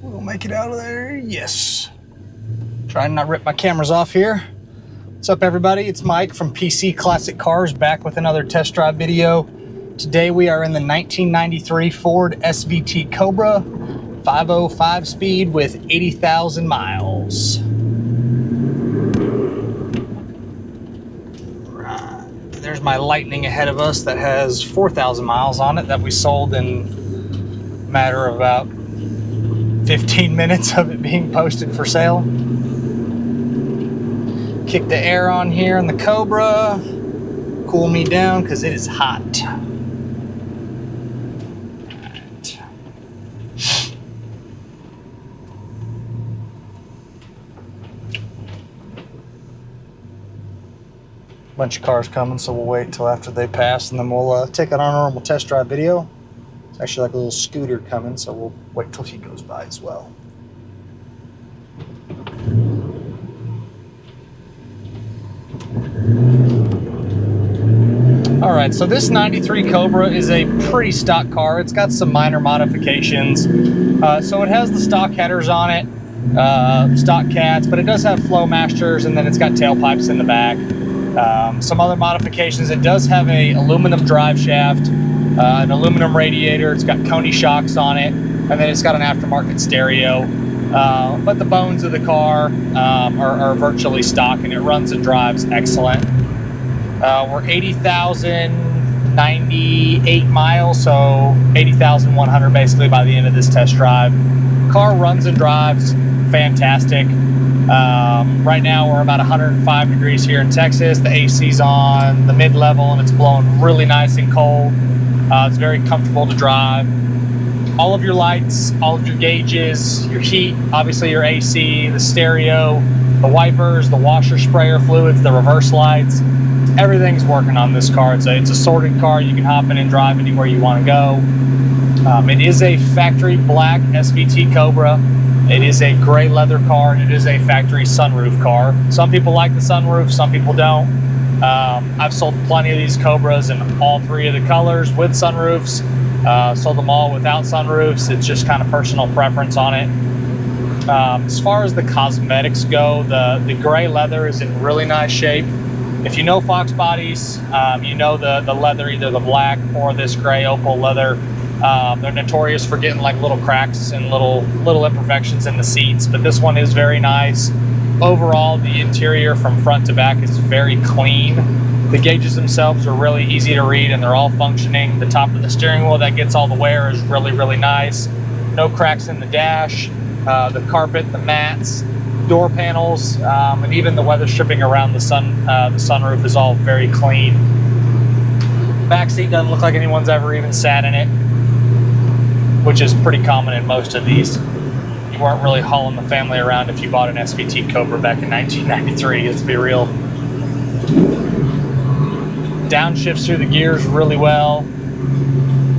We'll make it out of there, yes. Trying not to rip my cameras off here. What's up, everybody? It's Mike from PC Classic Cars, back with another test drive video. Today we are in the 1993 Ford SVT Cobra, 505 speed with 80,000 miles. Right. There's my Lightning ahead of us that has 4,000 miles on it that we sold in a matter of about 15 minutes of it being posted for sale. Kick the air on here in the Cobra, cool me down because it is hot. Right. Bunch of cars coming, so we'll wait till after they pass and then we'll take it on a normal test drive video. It's actually like a little scooter coming, so we'll wait till he goes by as well. All right, so this 93 Cobra is a pretty stock car. It's got some minor modifications. So it has the stock headers on it, stock cats, but it does have Flowmasters, and then it's got tailpipes in the back. Some other modifications, it does have a aluminum drive shaft, an aluminum radiator, it's got Coney shocks on it, and then it's got an aftermarket stereo. But the bones of the car are virtually stock, and it runs and drives excellent. We're 80,098 miles, so 80,100 basically by the end of this test drive. Car runs and drives fantastic. Right now we're about 105 degrees here in Texas. The AC's on the mid-level and it's blowing really nice and cold. It's very comfortable to drive. All of your lights, all of your gauges, your heat, obviously your AC, the stereo, the wipers, the washer sprayer fluids, the reverse lights, everything's working on this car. It's a sorted car. You can hop in and drive anywhere you want to go. It is a factory black SVT Cobra. It is a gray leather car, and it is a factory sunroof car. Some people like the sunroof, some people don't. I've sold plenty of these Cobras in all three of the colors with sunroofs. Sold them all without sunroofs. It's just kind of personal preference on it. As far as the cosmetics go, the gray leather is in really nice shape. If you know Fox bodies, you know the leather, either the black or this gray opal leather. They're notorious for getting like little cracks and little imperfections in the seats, but this one is very nice. Overall, the interior from front to back is very clean. The gauges themselves are really easy to read and they're all functioning. The top of the steering wheel that gets all the wear is really, really nice. No cracks in the dash, the carpet, the mats, door panels, and even the weather stripping around the sunroof is all very clean. Back seat doesn't look like anyone's ever even sat in it, which is pretty common in most of these. You weren't really hauling the family around if you bought an SVT Cobra back in 1993, let's be real. Downshifts through the gears really well.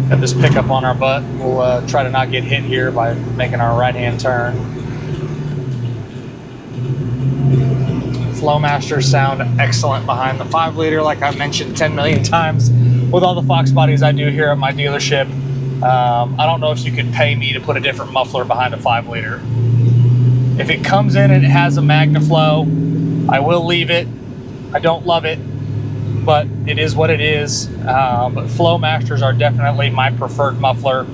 Got this pickup on our butt. We'll try to not get hit here by making our right-hand turn. Flowmasters sound excellent behind the 5-liter, like I've mentioned 10 million times with all the Fox bodies I do here at my dealership. I don't know if you could pay me to put a different muffler behind a 5-liter. If it comes in and it has a MagnaFlow, I will leave it. I don't love it, but it is what it is. But Flowmasters are definitely my preferred muffler,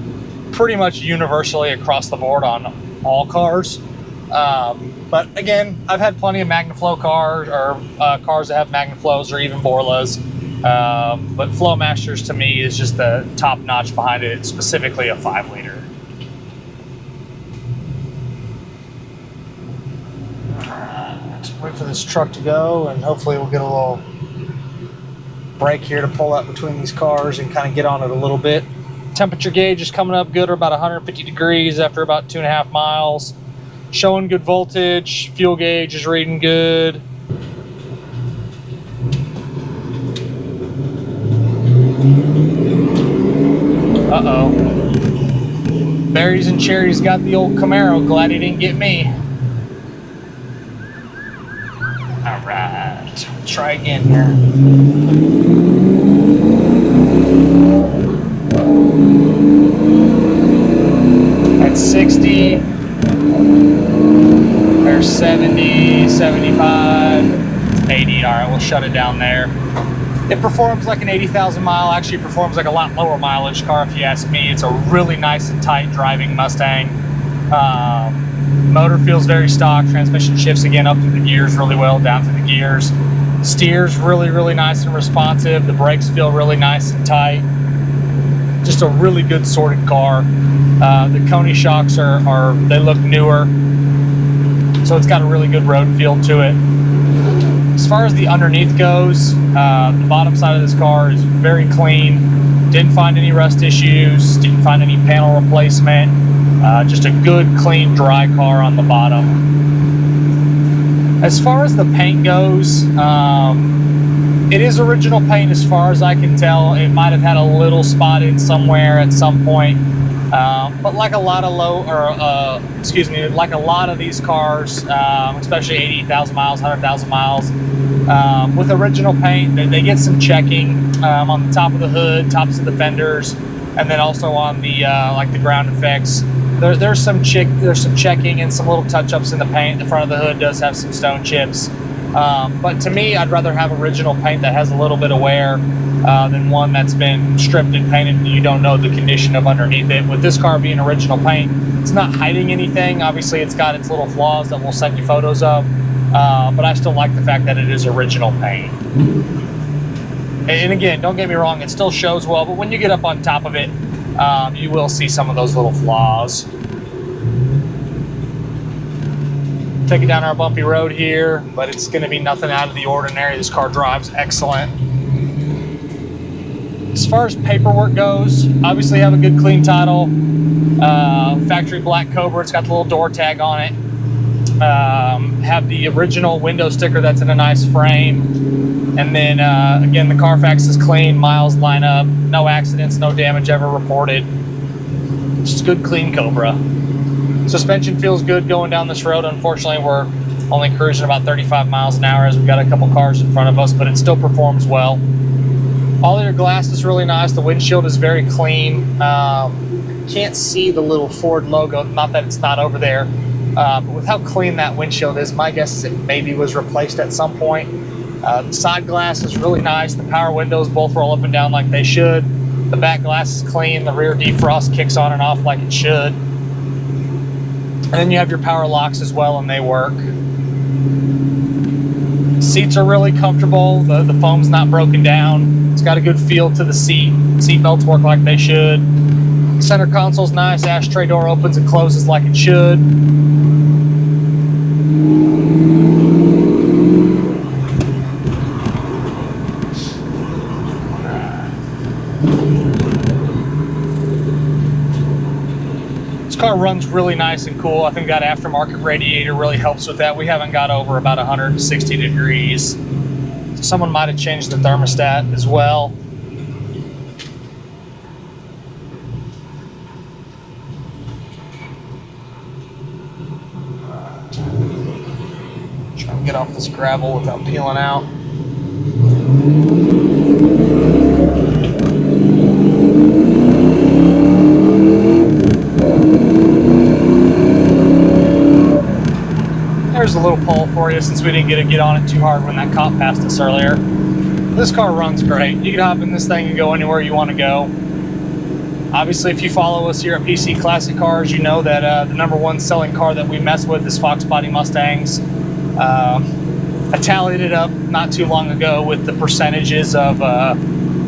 pretty much universally across the board on all cars. But again, I've had plenty of MagnaFlow cars, or cars that have MagnaFlows or even Borlas. But Flowmasters to me is just the top notch behind it, specifically a 5-liter. Alright, wait for this truck to go and hopefully we'll get a little break here to pull up between these cars and kind of get on it a little bit. Temperature gauge is coming up good, or about 150 degrees after about 2.5 miles. Showing good voltage, fuel gauge is reading good. Uh-oh. Berries and Cherries got the old Camaro. Glad he didn't get me. All right, try again here. At 60, there's 70, 75, 80. All right, we'll shut it down there. It performs like an 80,000 mile, actually performs like a lot lower mileage car if you ask me. It's a really nice and tight driving Mustang. Motor feels very stock, transmission shifts again up through the gears really well, down through the gears. Steers really, really nice and responsive. The brakes feel really nice and tight. Just a really good sorted car. The Coney shocks they look newer. So it's got a really good road feel to it. As far as the underneath goes, the bottom side of this car is very clean. Didn't find any rust issues, didn't find any panel replacement. Just a good, clean, dry car on the bottom. As far as the paint goes, it is original paint as far as I can tell. It might have had a little spot in somewhere at some point. But like a lot of like a lot of these cars, especially 80,000 miles, 100,000 miles, with original paint, they get some checking on the top of the hood, tops of the fenders, and then also on the like the ground effects. There's some checking and some little touch-ups in the paint. The front of the hood does have some stone chips. But to me, I'd rather have original paint that has a little bit of wear than one that's been stripped and painted and you don't know the condition of underneath it. With this car being original paint, it's not hiding anything. Obviously, it's got its little flaws that we'll send you photos of, but I still like the fact that it is original paint. And again, don't get me wrong, it still shows well, but when you get up on top of it, you will see some of those little flaws. Take it down our bumpy road here, but it's going to be nothing out of the ordinary. This car drives excellent. As far as paperwork goes, obviously have a good clean title. Factory black Cobra, it's got the little door tag on it. Have the original window sticker that's in a nice frame. And then again, the Carfax is clean, miles line up, no accidents, no damage ever reported. Just a good clean Cobra. Suspension feels good going down this road. Unfortunately, we're only cruising about 35 miles an hour as we've got a couple cars in front of us, but it still performs well. All of your glass is really nice. The windshield is very clean. Can't see the little Ford logo, not that it's not over there, but with how clean that windshield is, my guess is it maybe was replaced at some point. The side glass is really nice. The power windows both roll up and down like they should. The back glass is clean. The rear defrost kicks on and off like it should. And then you have your power locks as well, and they work. Seats are really comfortable. The foam's not broken down. It's got a good feel to the seat. Seat belts work like they should. Center console's nice. Ashtray door opens and closes like it should. This car runs really nice and cool. I think that aftermarket radiator really helps with that. We haven't got over about 160 degrees. So someone might have changed the thermostat as well. Try and get off this gravel without peeling out. There's a little poll for you since we didn't get on it too hard when that cop passed us earlier. This car runs great. You can hop in this thing and go anywhere you want to go. Obviously, if you follow us here at PC Classic Cars, you know that the #1 selling car that we mess with is Fox Body Mustangs. I tallied it up not too long ago with the percentages of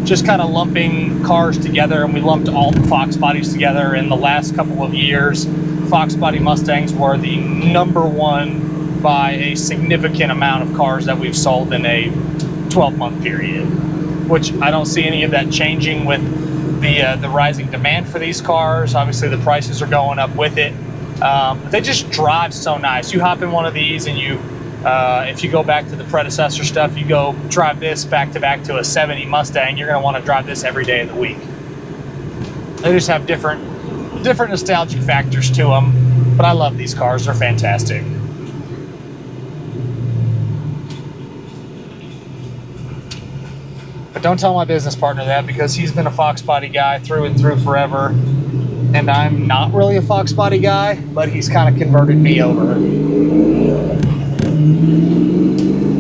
just kind of lumping cars together, and we lumped all the Fox bodies together. In the last couple of years, Fox Body Mustangs were the #1 by a significant amount of cars that we've sold in a 12-month period, which I don't see any of that changing with the rising demand for these cars. Obviously, the prices are going up with it. They just drive so nice. You hop in one of these and you, if you go back to the predecessor stuff, you go drive this back to back to a 70 Mustang, you're gonna wanna drive this every day of the week. They just have different nostalgic factors to them, but I love these cars, they're fantastic. But don't tell my business partner that, because he's been a Fox body guy through and through forever. And I'm not really a Fox body guy, but he's kind of converted me over.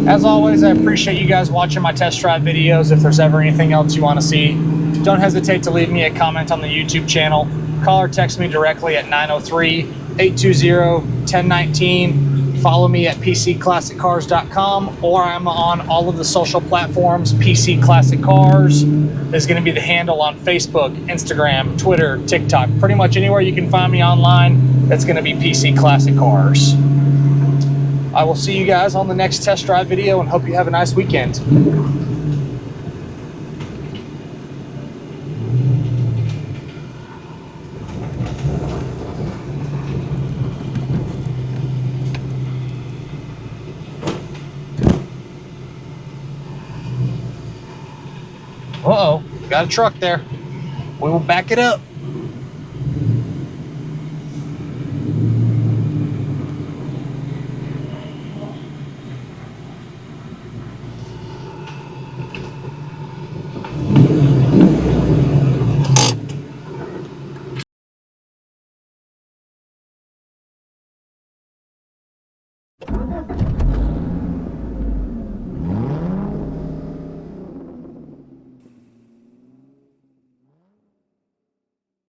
As always, I appreciate you guys watching my test drive videos. If there's ever anything else you want to see, don't hesitate to leave me a comment on the YouTube channel. Call or text me directly at 903-820-1019. Follow me at PCClassicCars.com, or I'm on all of the social platforms. PC Classic Cars is going to be the handle on Facebook, Instagram, Twitter, TikTok. Pretty much anywhere you can find me online, that's going to be PC Classic Cars. I will see you guys on the next test drive video and hope you have a nice weekend. Uh-oh, got a truck there. We will back it up.